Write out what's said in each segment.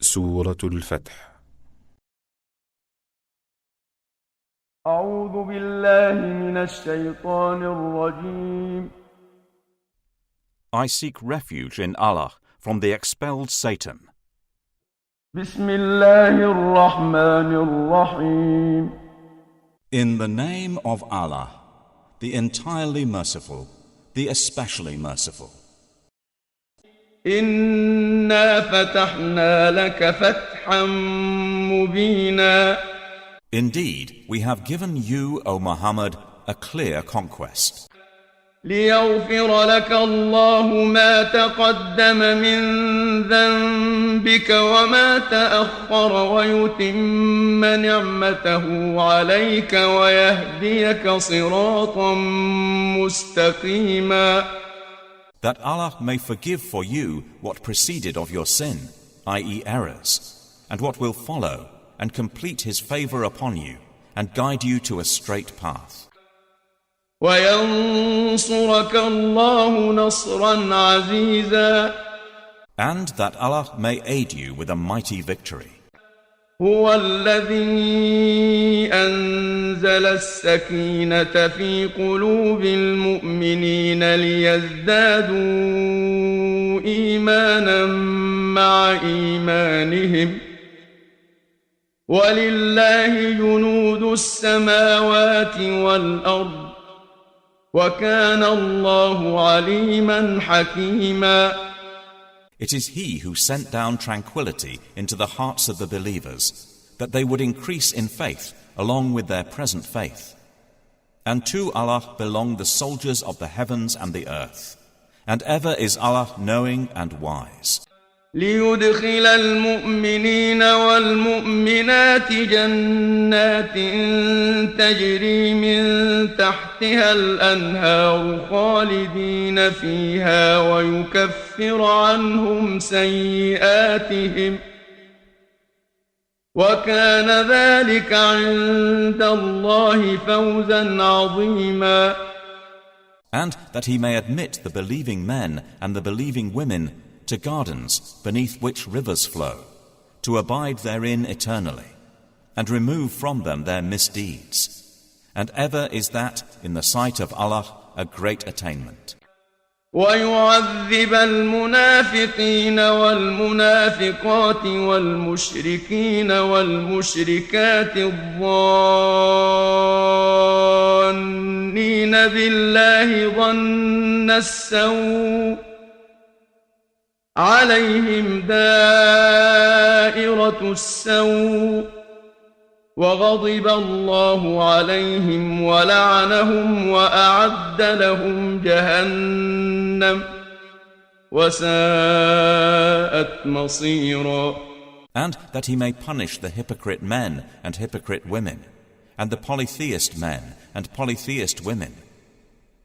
سورة الفتح. أعوذ بالله من الشيطان الرجيم. I seek refuge in Allah from the expelled Satan. بسم الله الرحمن الرحيم. In the name of Allah, the entirely merciful, the especially merciful. إنا فتحنا لك فتحا مبينا. Indeed, we have given you, O Muhammad, a clear conquest. ليغفر لك الله ما تقدم من ذنبك وما تأخر ويتم نعمته عليك ويهديك صراطا مستقيما. That Allah may forgive for you what preceded of your sin, i.e. errors, and what will follow, and complete His favor upon you, and guide you to a straight path. وينصرك الله نصرا عزيزا. And that Allah may aid you with a mighty victory. هو الذي أنزل السكينة في قلوب المؤمنين ليزدادوا إيمانا مع إيمانهم ولله جنود السماوات والأرض وكان الله عليما حكيما. It is He who sent down tranquility into the hearts of the believers, that they would increase in faith along with their present faith. And to Allah belong the soldiers of the heavens and the earth, and ever is Allah knowing and wise. ليدخل المؤمنين والمؤمنات جنات تجري من تحتها الأنهار خالدين فيها ويكفر عنهم سيئاتهم وكان ذلك عند الله فوزا عظيما. And that He may admit the believing men and the believing women to gardens beneath which rivers flow, to abide therein eternally, and remove from them their misdeeds. And ever is that, in the sight of Allah, a great attainment. ويعذب المنافقين والمنافقات والمشركين والمشركات الظانين بالله ظن السوء عليهم دائرة السوء وغضب الله عليهم ولعنهم وأعد لهم جهنم وساءت مصيرا. And that He may punish the hypocrite men and hypocrite women, and the polytheist men and polytheist women,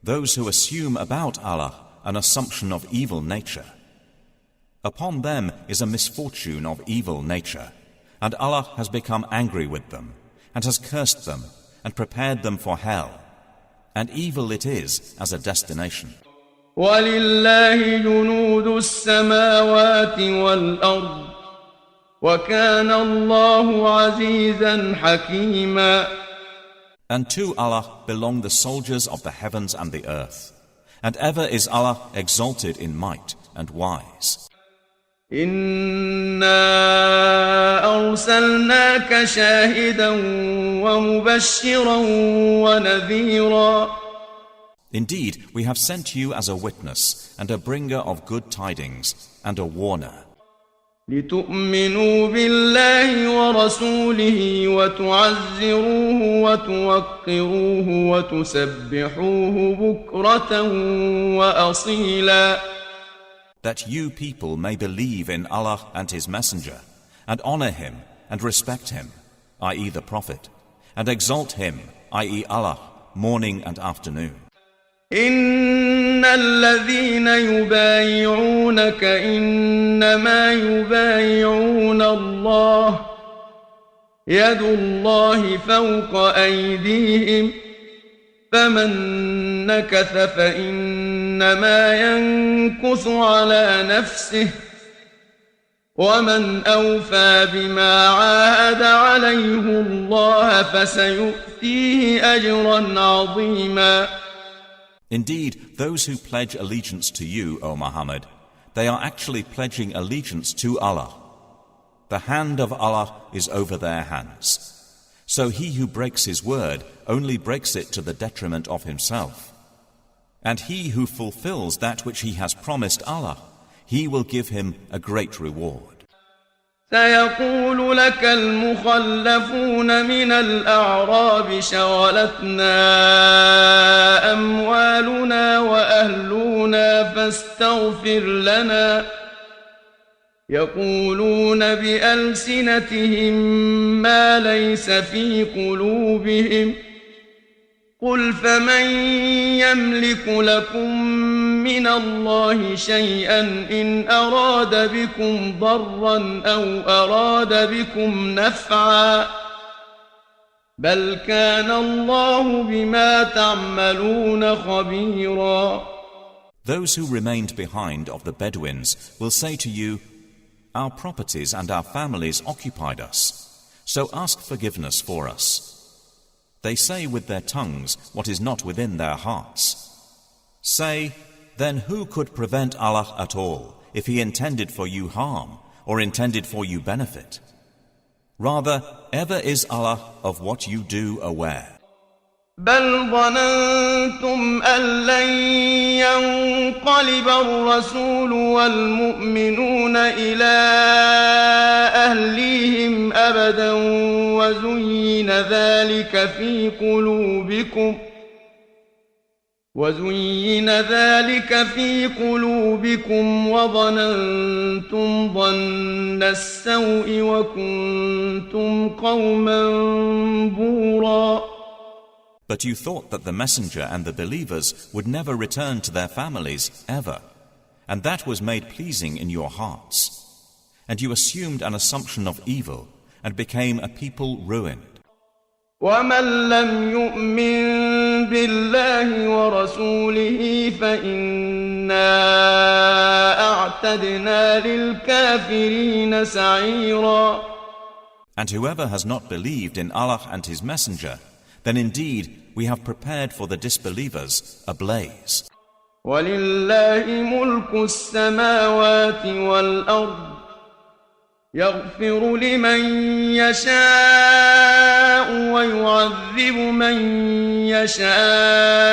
those who assume about Allah an assumption of evil nature. Upon them is a misfortune of evil nature, and Allah has become angry with them, and has cursed them, and prepared them for hell, and evil it is as a destination. وَلِلَّهِ جُنُودُ السَّمَاوَاتِ وَالْأَرْضِ وَكَانَ اللَّهُ عَزِيزًا حَكِيمًا. And to Allah belong the soldiers of the heavens and the earth, and ever is Allah exalted in might and wise. إنا أرسلناك شاهدا ومبشرا ونذيرا. Indeed, we have sent you as a witness and a bringer of good tidings and a warner. لتؤمنوا بالله ورسوله وتعزروه وتوقروه وتسبحوه بكرة وأصيلا. That you people may believe in Allah and His Messenger, and honor Him and respect Him, i.e. the Prophet, and exalt Him, i.e. Allah, morning and afternoon. إن الذين يبايعونك إنما يبايعون الله يد الله فوق أيديهم فمن نكث فإنما ينكث على نفسه ومن أوفى بما عاهد عليه الله فسيؤتيه أجرا عظيما. Indeed, those who pledge allegiance to you, O Muhammad, they are actually pledging allegiance to Allah. The hand of Allah is over their hands. So he who breaks his word only breaks it to the detriment of himself. And he who fulfills that which he has promised Allah, he will give him a great reward. سيقول لك المخلفون من الأعراب شغلتنا أموالنا وأهلنا فاستغفر لنا يقولون بألسنتهم ما ليس في قلوبهم قل فمن يملك لكم من الله شيئا إن أراد بكم ضرا أو أراد بكم نفعا بل كان الله بما تعملون خبيرا. Those who remained behind of the Bedouins will say to you, our properties and our families occupied us, so ask forgiveness for us. They say with their tongues what is not within their hearts. Say, then who could prevent Allah at all if He intended for you harm or intended for you benefit? Rather, ever is Allah of what you do aware. بل ظننتم أن لن ينقلب الرسول والمؤمنون إلى أهليهم أبدا وزين ذلك في قلوبكم وظننتم ظن السوء وكنتم قوما بورا. But you thought that the messenger and the believers would never return to their families ever, and that was made pleasing in your hearts. And you assumed an assumption of evil and became a people ruined. وَمَنْ لَمْ يُؤْمِنْ بِاللَّهِ وَرَسُولِهِ فَإِنَّا أَعْتَدْنَا لِلْكَافِرِينَ سَعِيرًا. And whoever has not believed in Allah and His Messenger, then indeed we have prepared for the disbelievers a blaze. وَلِلَّهِ مُلْكُ السَّمَاوَاتِ وَالْأَرْضِ يَغْفِرُ لِمَنْ يَشَاءُ وَيُعَذِّبُ مَنْ يَشَاءُ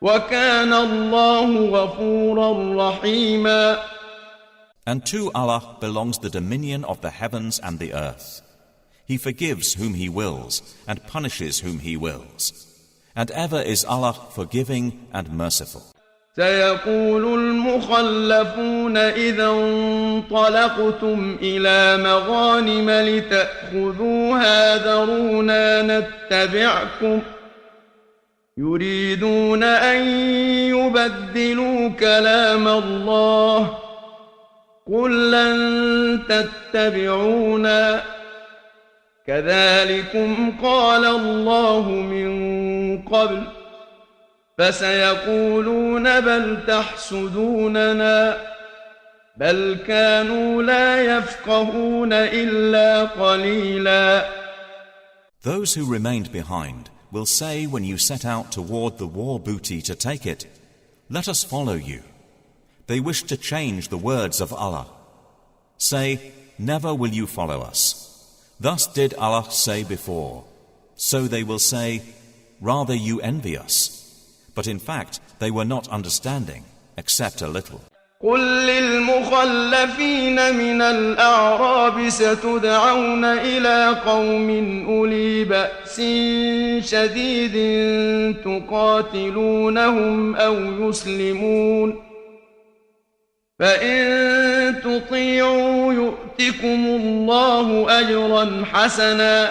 وَكَانَ اللَّهُ غَفُورًا رَحِيمًا. And to Allah belongs the dominion of the heavens and the earth. He forgives whom He wills and punishes whom He wills. And ever is Allah forgiving and merciful. سيقول المخلفون إذا انطلقتم إلى مغانم لتأخذوها ذرونا نتبعكم يريدون أن يبدلوا كلام الله قل لن تتبعونا كذلكم قال الله من قبل فسيقولون بل تحسدوننا بل كانوا لا يفقهون إلا قليلا. Those who remained behind will say when you set out toward the war booty to take it, let us follow you. They wish to change the words of Allah. Say, never will you follow us. Thus did Allah say before. So they will say, rather you envy us. But in fact, they were not understanding, except a little. قل للمخلفين من الأعراب ستدعون إلى قوم أولي بأس شديد تقاتلونهم أو يسلمون فإن تطيعوا يؤتكم الله أجرا حسنا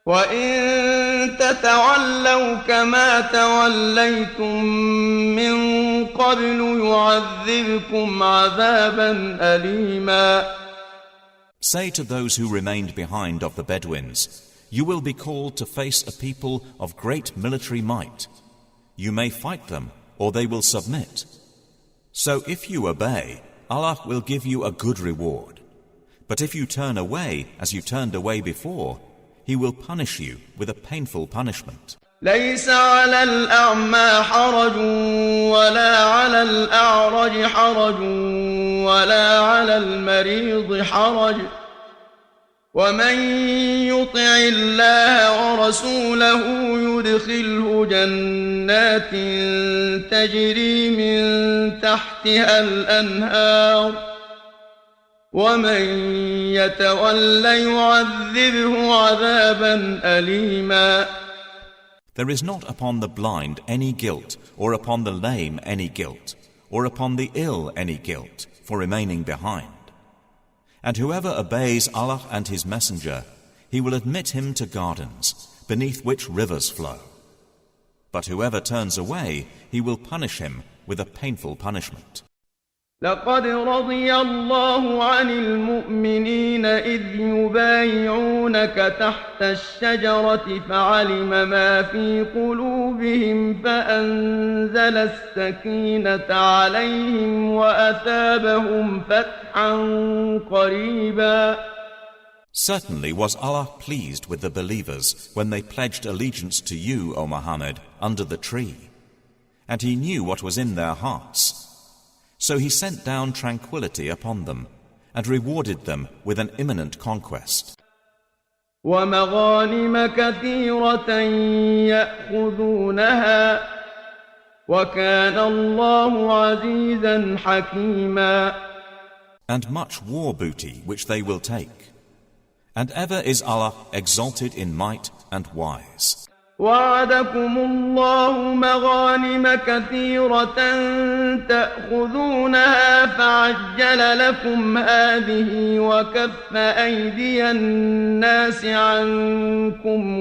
وإن تتولوا كما توليتم من قبل يعذبكم عذابا أليما. Say to those who remained behind of the Bedouins, you will be called to face a people of great military might. You may fight them, or they will submit. So if you obey, Allah will give you a good reward. But if you turn away as you turned away before, He will punish you with a painful punishment. ليس على الأعمى حرج ولا على الأعرج حرج ولا على المريض حرج ومن يطع الله ورسوله يدخله جنات تجري من تحتها الأنهار ومن يتول يعذبه عذابا أليما. There is not upon the blind any guilt, or upon the lame any guilt, or upon the ill any guilt for remaining behind. And whoever obeys Allah and His Messenger, He will admit him to gardens, beneath which rivers flow. But whoever turns away, He will punish him with a painful punishment. لقد رضي الله عن المؤمنين إذ يبايعونك تحت الشجرة فعلم ما في قلوبهم فأنزل السكينة عليهم وأثابهم فتحا قريبا. Certainly was Allah pleased with the believers when they pledged allegiance to you, O Mohammed, under the tree. And He knew what was in their hearts. So He sent down tranquility upon them and rewarded them with an imminent conquest. وَمَغَانِمَ كَثِيرَةً يَأْخُذُونَهَا وَكَانَ اللَّهُ عَزِيزًا حَكِيمًا. And much war booty which they will take. And ever is Allah exalted in might and wise. وعدكم الله مغانم كثيرة تأخذونها فعجل لكم هذه وكف أيدي الناس عنكم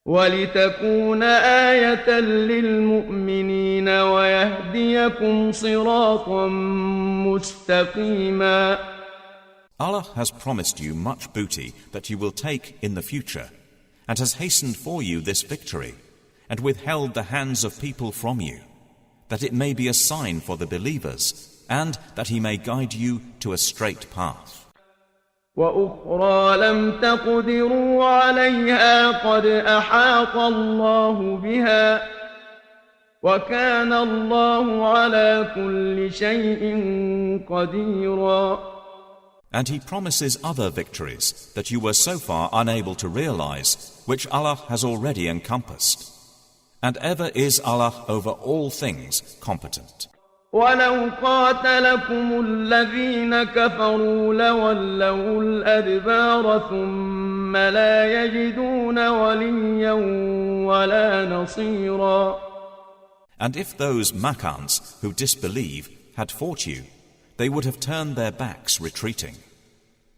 ولتكون آية للمؤمنين ويهديكم صراطا مستقيما. Allah has promised you much booty that you will take in the future, and has hastened for you this victory, and withheld the hands of people from you, that it may be a sign for the believers, and that He may guide you to a straight path. وَأُخْرَى لَمْ تَقْدِرُوا عَلَيْهَا قَدْ أَحَاطَ اللَّهُ بِهَا وَكَانَ اللَّهُ عَلَى كُلِّ شَيْءٍ قَدِيرًا. And He promises other victories that you were so far unable to realize, which Allah has already encompassed. And ever is Allah over all things competent. وَلَوْ قَاتَلَكُمُ الَّذِينَ كَفَرُوا لَوَلَّوُا الْأَدْبَارَ ثُمَّ لَا يَجِدُونَ وَلِيًّا وَلَا نَصِيرًا. And if those Makkans who disbelieve had fought you, they would have turned their backs retreating.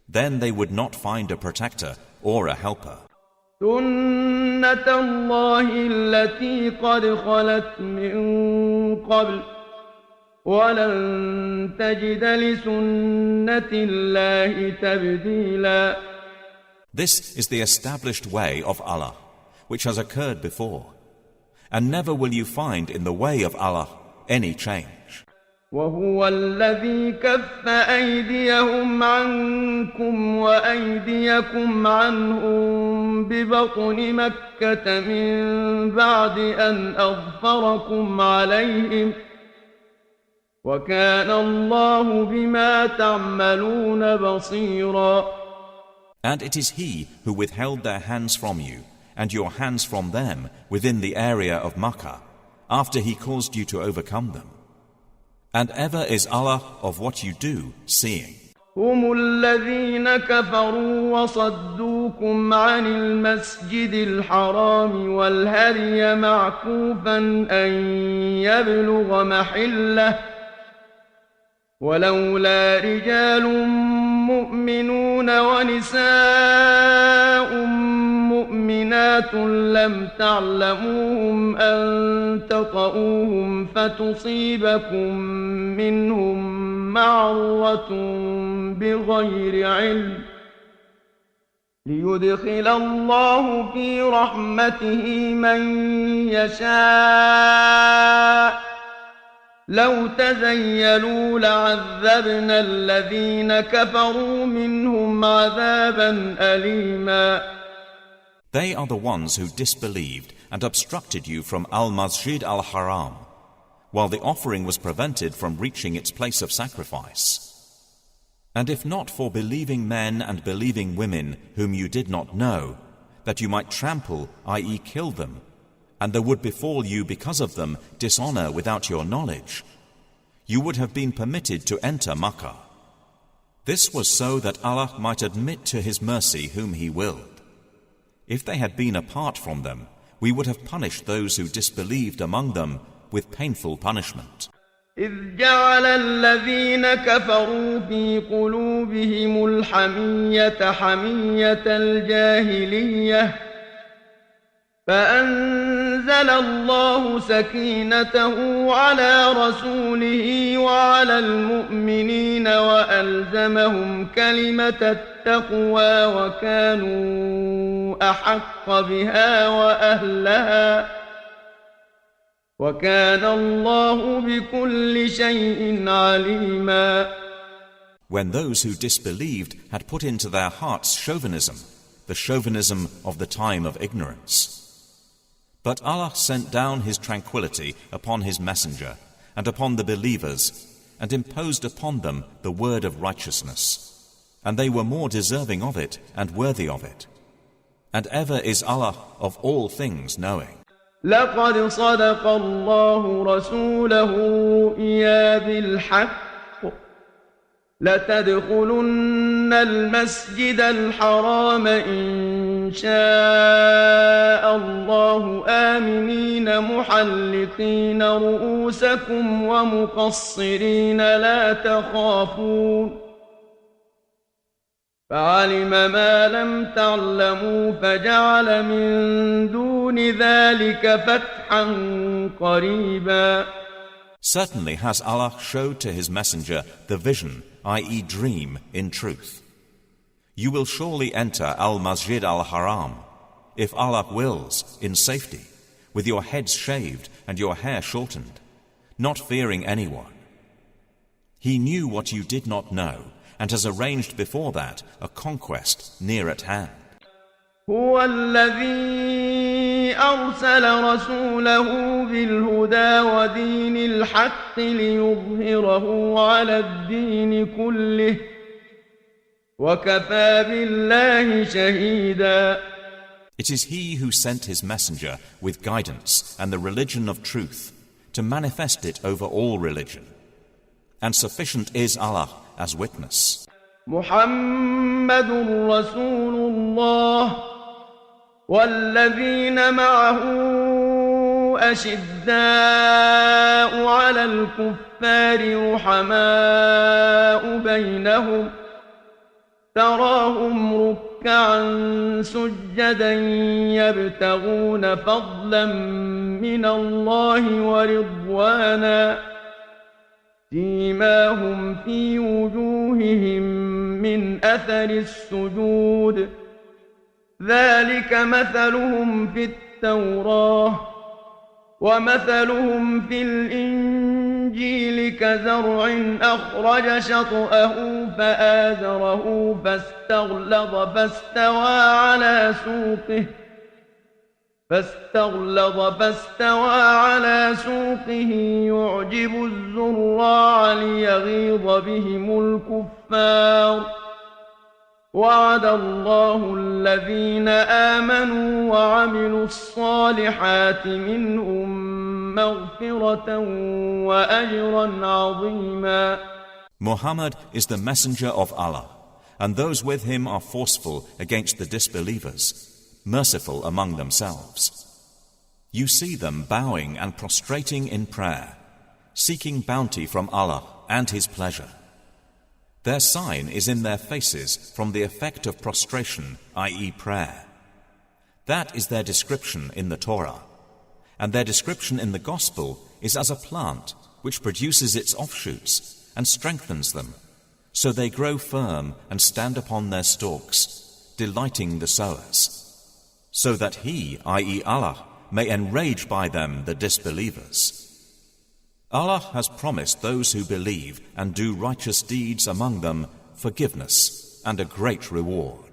Then they would not find a protector or a helper. سُنَّةَ اللَّهِ الَّتِي قَدْ خَلَتْ مِن قَبْلُ وَلَن تَجِدَ لِسُنَّةِ اللَّهِ تَبْدِيلًا. This is the established way of Allah, which has occurred before, and never will you find in the way of Allah any change. وهو الذي كف أيديهم عنكم وأيديكم عنهم ببطن مكة من بعد أن أظفركم عليهم وكان الله بما تعملون بصيرا. And it is He who withheld their hands from you and your hands from them within the area of Makkah after He caused you to overcome them. And ever is Allah of what you do seeing. هم الذين كفروا وصدوكم عن المسجد الحرام والهدي معكوفا أن يبلغ محله ولولا رجال مؤمنون ونساء مؤمنات لم تعلموهم أن تطؤوهم فتصيبكم منهم معرة بغير علم ليدخل الله في رحمته من يشاء لو تزيلوا لعذبنا الذين كفروا منهم عذابا أليما. They are the ones who disbelieved and obstructed you from Al-Masjid al-Haram, while the offering was prevented from reaching its place of sacrifice. And if not for believing men and believing women whom you did not know, that you might trample, i.e. kill them, and there would befall you because of them dishonor without your knowledge, you would have been permitted to enter Makkah. This was so that Allah might admit to His mercy whom He willed. If they had been apart from them, we would have punished those who disbelieved among them with painful punishment. إذ جعل الذين كفروا في قلوبهم الحمية حمية الجاهلية فأنزل الله سكينته على رسوله وعلى المؤمنين وألزمهم كلمة التقوى وكانوا أحق بها وأهلها وكان الله بكل شيء عليما. When those who disbelieved had put into their hearts chauvinism, the chauvinism of the time of ignorance. But Allah sent down His tranquility upon His messenger and upon the believers and imposed upon them the word of righteousness. And they were more deserving of it and worthy of it. And ever is Allah of all things knowing. لقد صدق الله رسوله الرؤيا بالحق لتدخلن المسجد الحرام إن شاء الله آمنين محلقين رؤوسكم ومقصرين لا تخافون فعلم ما لم تعلموا فجعل من دون ذلك فتحا قريبا. Certainly has Allah showed to His messenger the vision, i.e. dream, in truth. You will surely enter Al-Masjid al-Haram, if Allah wills, in safety, with your heads shaved and your hair shortened, not fearing anyone. He knew what you did not know, and has arranged before that a conquest near at hand. هو الذي أرسل رسوله بالهدى ودين الحق ليظهره على الدين كله وكفى بالله شهيدا. It is He who sent His messenger with guidance and the religion of truth to manifest it over all religion. And sufficient is Allah as witness. محمد رسول الله والذين معه أشداء على الكفار رحماء بينهم تراهم ركعا سجدا يبتغون فضلا من الله ورضوانا سيماهم في وجوههم من أثر السجود ذلك مثلهم في التوراة ومثلهم في الإنجيل كزرع أخرج شطأه فآزره فاستغلظ فاستوى على سوقه يعجب الزراع ليغيظ بهم الكفار وعد الله الذين آمنوا وعملوا الصالحات منهم مغفرة وأجرا عظيما. Muhammad is the messenger of Allah, and those with him are forceful against the disbelievers, merciful among themselves. You see them bowing and prostrating in prayer, seeking bounty from Allah and His pleasure. Their sign is in their faces from the effect of prostration, i.e. prayer. That is their description in the Torah, and their description in the Gospel is as a plant which produces its offshoots and strengthens them, so they grow firm and stand upon their stalks, delighting the sowers, so that He, i.e. Allah, may enrage by them the disbelievers. Allah has promised those who believe and do righteous deeds among them forgiveness and a great reward.